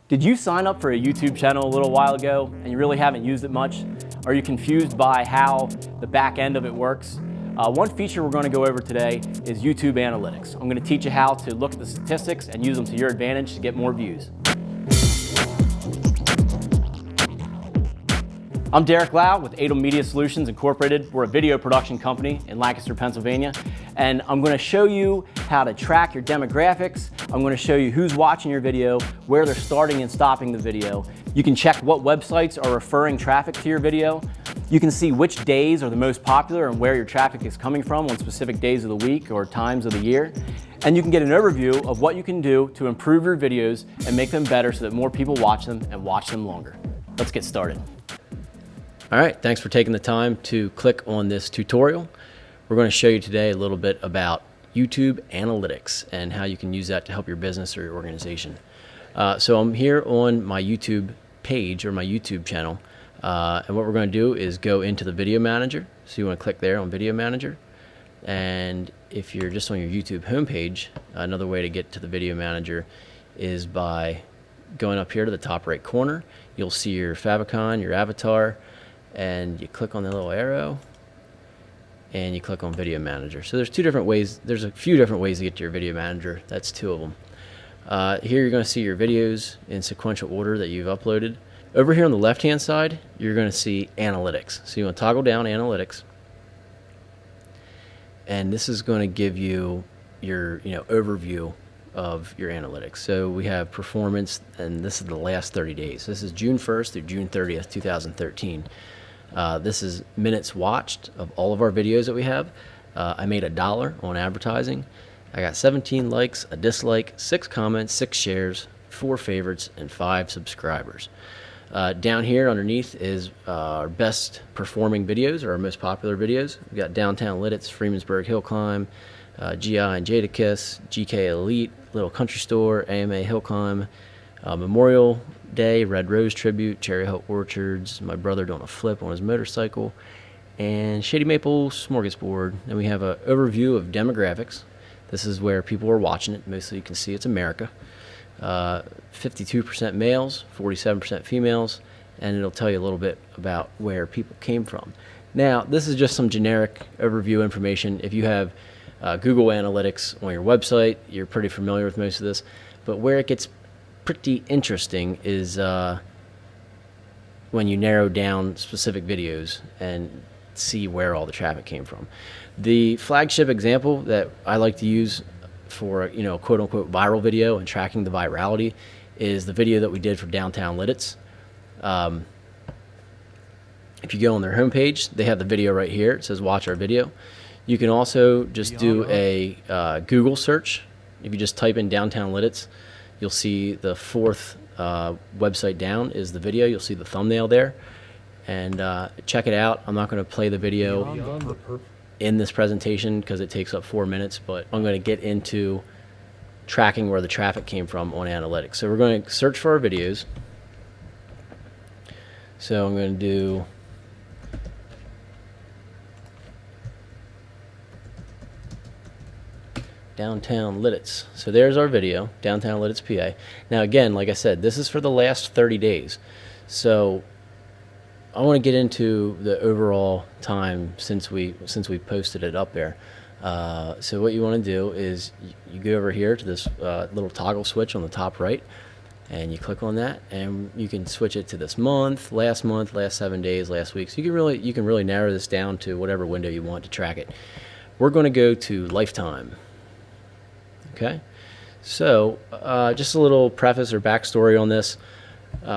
Did you sign up for a YouTube channel a little while ago and you really haven't used it much? Are you confused by how the back end of it works? One feature we're going to go over today is YouTube Analytics. I'm going to teach you how to look at the statistics and use them to your advantage to get more views. I'm Derek Lau with aideM Media Solutions Incorporated. We're a video production company in Lancaster, Pennsylvania. And I'm going to show you how to track your demographics. I'm going to show you who's watching your video, where they're starting and stopping the video. You can check what websites are referring traffic to your video. You can see which days are the most popular and where your traffic is coming from on specific days of the week or times of the year. And you can get an overview of what you can do to improve your videos and make them better so that more people watch them and watch them longer. Let's get started. All right, thanks for taking the time to click on this tutorial. We're going to show you today a little bit about YouTube Analytics and how you can use that to help your business or your organization. So I'm here on my YouTube page or my YouTube channel, and what we're going to do is go into the Video Manager. So you want to click there on Video Manager, and if you're just on your YouTube homepage, another way to get to the Video Manager is by going up here to the top right corner. You'll see your favicon, your avatar, and you click on the little arrow and you click on Video Manager. So there's two different ways, there's a few different ways to get to your Video Manager. That's two of them. Here you're going to see your videos in sequential order that you've uploaded. Over here on the left hand side, you're going to see Analytics. So you want to toggle down Analytics, and this is going to give you your overview of your analytics. So we have performance, and this is the last 30 days. This is June 1st through June 30th, 2013. This is minutes watched of all of our videos that we have. I made $1 on advertising. I got 17 likes, a dislike, 6 comments, 6 shares, 4 favorites, and 5 subscribers. Down here underneath is our best performing videos, or our most popular videos. We've got Downtown Lidditz, Freemansburg Hill Climb, GI and Jadakiss, GK Elite, Little Country Store, AMA Hill Climb, Memorial Day, Red Rose Tribute, Cherry Hill Orchards, my brother doing a flip on his motorcycle, and Shady Maple Smorgasbord. And we have an overview of demographics. This is where people are watching it. Mostly you can see it's America. 52% males, 47% females, and it'll tell you a little bit about where people came from. Now, this is just some generic overview information. If you have Google Analytics on your website, you're pretty familiar with most of this, but where it gets pretty interesting is when you narrow down specific videos and see where all the traffic came from. The flagship example that I like to use for quote unquote viral video and tracking the virality is the video that we did for Downtown Lidditz. If you go on their homepage, they have the video right here. It says watch our video. You can also just do a Google search. If you just type in Downtown Lidditz, you'll see the fourth website down is the video. You'll see the thumbnail there, and check it out. I'm not going to play the video in this presentation because it takes up 4 minutes, but I'm going to get into tracking where the traffic came from on analytics. So we're going to search for our videos. So I'm going to do Downtown Lidditz. So there's our video, Downtown Lidditz, PA. Now again, like I said, this is for the last 30 days. So I want to get into the overall time since we posted it up there. So what you want to do is you go over here to this little toggle switch on the top right, and you click on that, and you can switch it to this month, last 7 days, last week. So you can really narrow this down to whatever window you want to track it. We're going to go to lifetime. Okay, so just a little preface or backstory on this.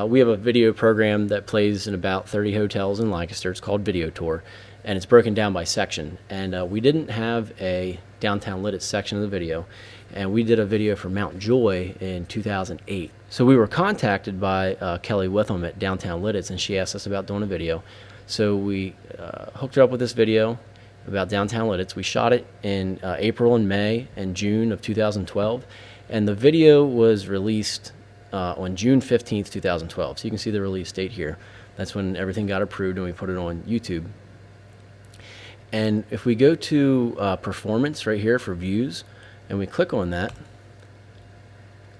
We have a video program that plays in about 30 hotels in Lancaster. It's called Video Tour, and it's broken down by section. And we didn't have a Downtown Lidditz section of the video, and we did a video for Mount Joy in 2008. So we were contacted by Kelly Witham at Downtown Lidditz, and she asked us about doing a video. So we hooked her up with this video about Downtown Lidditz. We shot it in April and May and June of 2012, and the video was released on June 15th, 2012. So you can see the release date here. That's when everything got approved and we put it on YouTube. And if we go to performance right here for views, and we click on that,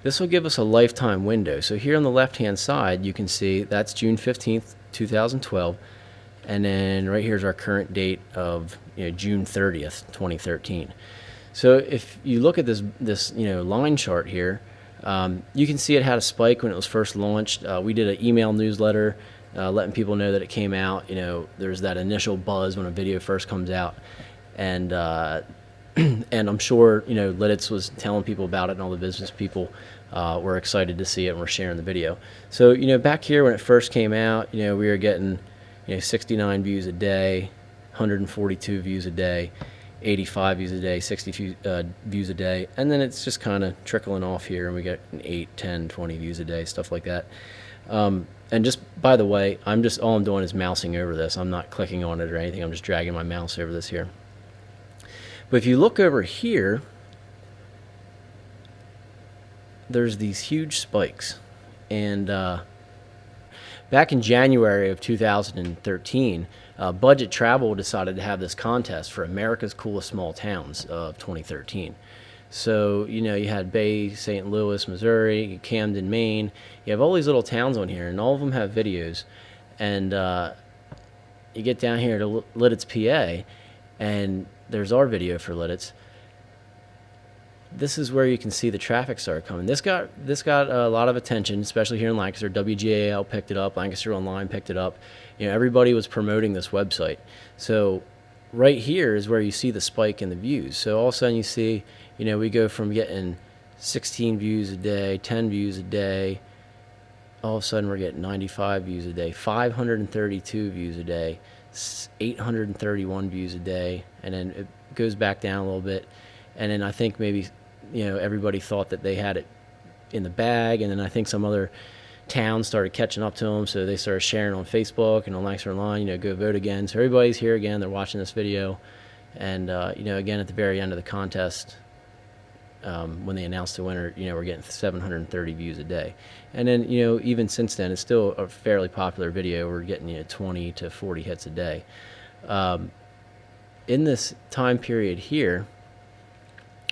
This will give us a lifetime window. So here on the left-hand side, you can see that's June 15th, 2012. And then right here is our current date of June 30th, 2013. So if you look at this line chart here, you can see it had a spike when it was first launched. We did an email newsletter letting people know that it came out. There's that initial buzz when a video first comes out, and and I'm sure Lidditz was telling people about it, and all the business people were excited to see it and were sharing the video. So back here when it first came out, we were getting 69 views a day, 142 views a day, 85 views a day, 60 views a day, and then it's just kind of trickling off here, and we get 8, 10, 20 views a day, stuff like that. And just by the way, all I'm doing is mousing over this. I'm not clicking on it or anything. I'm just dragging my mouse over this here. But if you look over here, there's these huge spikes, and back in January of 2013, Budget Travel decided to have this contest for America's Coolest Small Towns of 2013. So, you had Bay, St. Louis, Missouri, Camden, Maine. You have all these little towns on here, and all of them have videos. And you get down here to Lidditz, PA, and there's our video for Lidditz. This is where you can see the traffic start coming. This got a lot of attention, especially here in Lancaster. WGAL picked it up. Lancaster Online picked it up. Everybody was promoting this website. So right here is where you see the spike in the views. So all of a sudden you see, we go from getting 16 views a day, 10 views a day. All of a sudden we're getting 95 views a day, 532 views a day, 831 views a day, and then it goes back down a little bit. And then I think maybe, everybody thought that they had it in the bag, and then I think some other towns started catching up to them, so they started sharing on Facebook and on Lancaster Online, go vote again. So everybody's here again, they're watching this video, and, again, at the very end of the contest, when they announced the winner, we're getting 730 views a day. And then, even since then, it's still a fairly popular video. We're getting, 20 to 40 hits a day. In this time period here,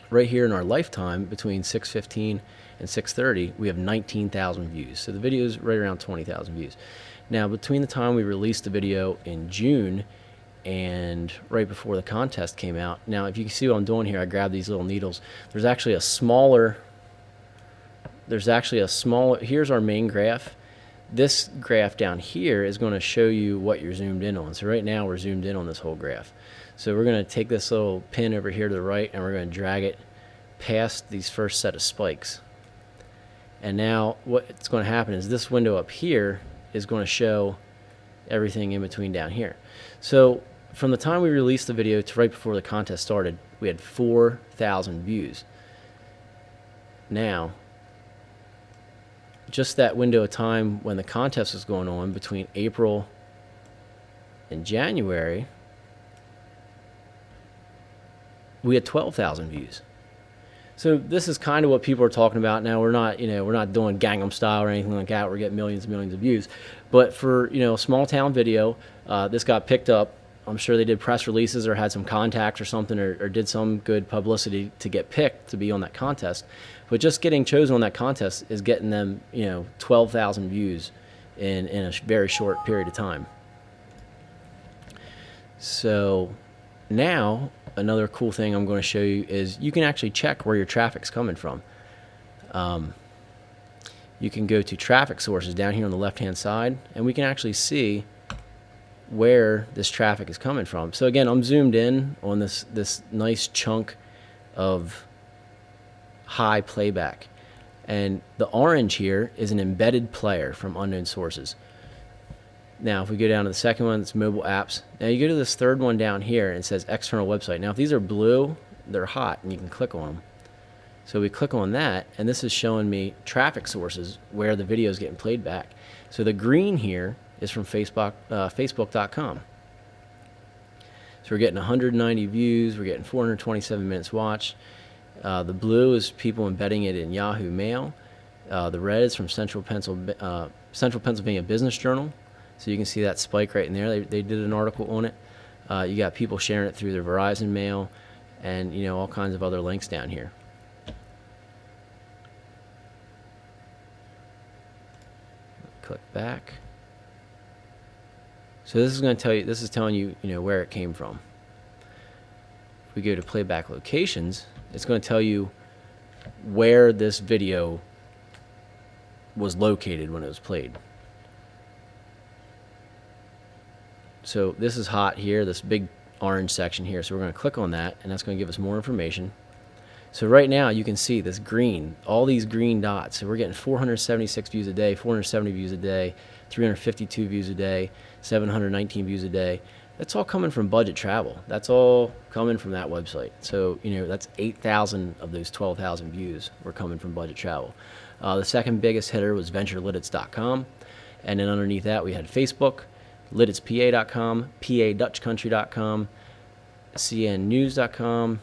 right here in our lifetime, between 6:15 and 6:30, we have 19,000 views. So the video is right around 20,000 views. Now, between the time we released the video in June and right before the contest came out, now if you can see what I'm doing here, I grabbed these little needles. There's actually a smaller, here's our main graph. This graph down here is going to show you what you're zoomed in on. So right now we're zoomed in on this whole graph. So we're going to take this little pin over here to the right, and we're going to drag it past these first set of spikes. And now what's going to happen is this window up here is going to show everything in between down here. So from the time we released the video to right before the contest started, we had 4,000 views. Now, just that window of time when the contest was going on between April and January, we had 12,000 views. So this is kind of what people are talking about now. We're not, we're not doing Gangnam Style or anything like that. We're getting millions and millions of views. But for, a small town video, this got picked up. I'm sure they did press releases or had some contacts or something, or did some good publicity to get picked to be on that contest. But just getting chosen on that contest is getting them, 12,000 views in a very short period of time. So now, another cool thing I'm going to show you is you can actually check where your traffic's coming from. You can go to traffic sources down here on the left-hand side, and we can actually see where this traffic is coming from. So again, I'm zoomed in on this nice chunk of high playback, and the orange here is an embedded player from unknown sources. Now if we go down to the second one, it's mobile apps. Now you go to this third one down here, and it says external website. Now if these are blue, they're hot and you can click on them. So we click on that, and this is showing me traffic sources where the video is getting played back. So the green here is from Facebook.com. So we're getting 190 views, we're getting 427 minutes watched. The blue is people embedding it in Yahoo Mail. The red is from Central Pennsylvania Business Journal. So you can see that spike right in there. They did an article on it. You got people sharing it through their Verizon Mail, and all kinds of other links down here. click back. So this is going to tell you, this is telling you, where it came from. If we go to playback locations, it's going to tell you where this video was located when it was played. So this is hot here, this big orange section here. So we're going to click on that, and that's going to give us more information. So right now you can see this green, all these green dots. So we're getting 476 views a day, 470 views a day, 352 views a day, 719 views a day. That's all coming from Budget Travel. That's all coming from that website. So, that's 8,000 of those 12,000 views were coming from Budget Travel. The second biggest hitter was VentureLidits.com. And then underneath that we had Facebook, LiditsPA.com, PADutchCountry.com, CNNews.com,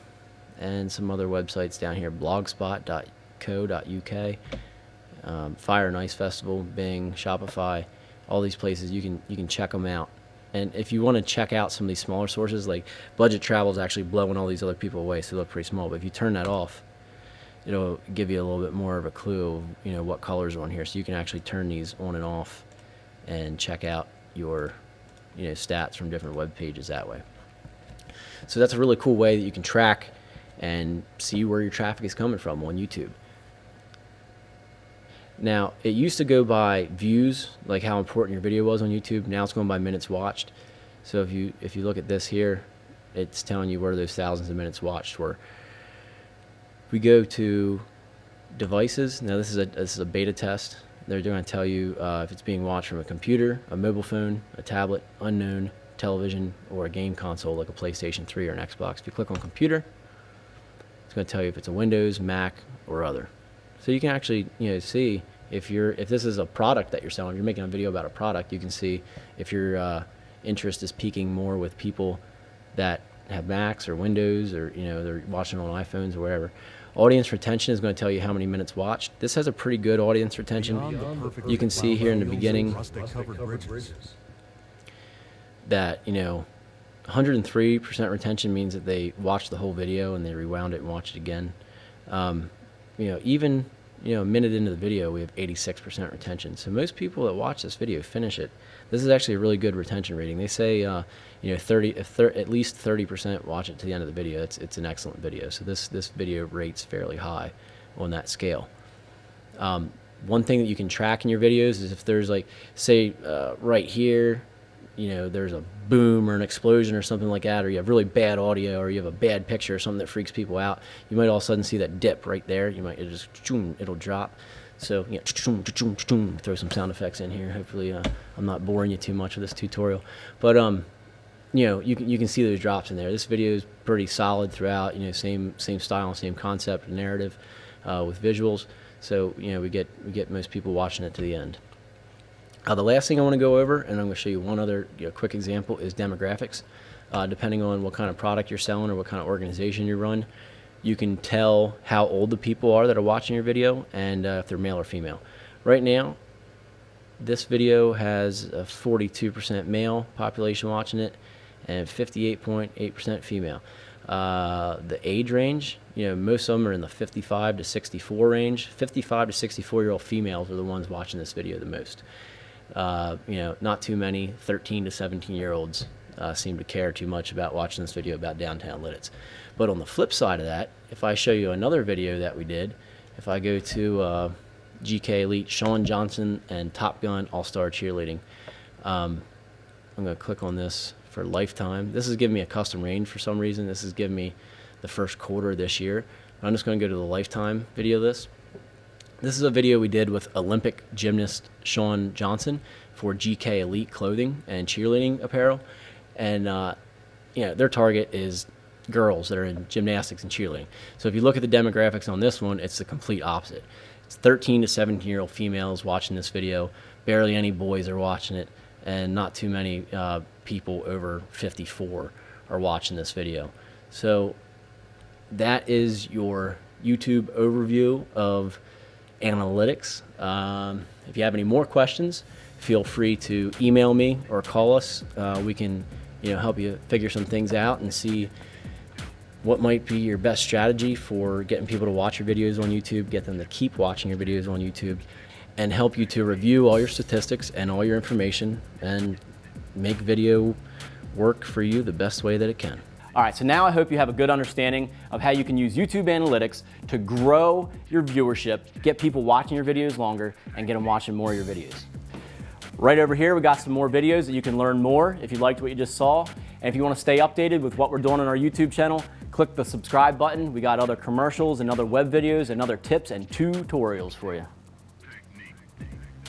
and some other websites down here, blogspot.co.uk, Fire and Ice Festival, Bing, Shopify, all these places. You can check them out. And if you want to check out some of these smaller sources, like Budget Travel is actually blowing all these other people away, so they look pretty small. But if you turn that off, it'll give you a little bit more of a clue of what colors are on here, so you can actually turn these on and off and check out your stats from different web pages that way. So that's a really cool way that you can track and see where your traffic is coming from on YouTube. Now, it used to go by views, like how important your video was on YouTube. Now it's going by minutes watched. So if you look at this here, it's telling you where those thousands of minutes watched were. If we go to devices, now this is a beta test. They're going to tell you if it's being watched from a computer, a mobile phone, a tablet, unknown, television, or a game console like a PlayStation 3 or an Xbox. If you click on computer, it's going to tell you if it's a Windows, Mac, or other. So you can actually see if this is a product that you're selling. If you're making a video about a product, you can see if your interest is peaking more with people that have Macs or Windows, or they're watching on iPhones or whatever. Audience retention is going to tell you how many minutes watched. This has a pretty good audience retention. You can see here in the beginning that 103% retention means that they watched the whole video and they rewound it and watched it again. Even a minute into the video, we have 86% retention. So most people that watch this video finish it. This is actually a really good retention rating. They say at least 30% watch it to the end of the video. It's an excellent video. So this video rates fairly high on that scale. One thing that you can track in your videos is if there's say right here, there's a boom or an explosion or something like that, or you have really bad audio, or you have a bad picture or something that freaks people out, you might all of a sudden see that dip right there. It'll drop. So throw some sound effects in here. Hopefully I'm not boring you too much with this tutorial, but you can see those drops in there. This video is pretty solid throughout. Same style, same concept, narrative with visuals. So we get most people watching it to the end. The last thing I want to go over, and I'm going to show you one other quick example, is demographics. Depending on what kind of product you're selling or what kind of organization you run, you can tell how old the people are that are watching your video and if they're male or female. Right now, this video has a 42% male population watching it and 58.8% female. The age range, most of them are in the 55 to 64 range. 55 to 64-year-old females are the ones watching this video the most. Not too many 13 to 17-year-olds seem to care too much about watching this video about downtown Lidditz. But on the flip side of that, if I show you another video that we did, if I go to GK Elite, Shawn Johnson and Top Gun All-Star Cheerleading, I'm going to click on this for lifetime. This is giving me a custom range for some reason. This is giving me the first quarter this year. I'm just going to go to the lifetime video list. This is a video we did with Olympic gymnast Shawn Johnson for GK Elite clothing and cheerleading apparel. And their target is girls that are in gymnastics and cheerleading. So if you look at the demographics on this one, it's the complete opposite. It's 13 to 17-year-old females watching this video. Barely any boys are watching it, and not too many people over 54 are watching this video. So that is your YouTube overview of analytics. If you have any more questions, feel free to email me or call us. We can help you figure some things out and see what might be your best strategy for getting people to watch your videos on YouTube, get them to keep watching your videos on YouTube, and help you to review all your statistics and all your information and make video work for you the best way that it can. All right, so now I hope you have a good understanding of how you can use YouTube analytics to grow your viewership, get people watching your videos longer, and get them watching more of your videos. Right over here, we got some more videos that you can learn more if you liked what you just saw. And if you want to stay updated with what we're doing on our YouTube channel, click the subscribe button. We got other commercials and other web videos and other tips and tutorials for you.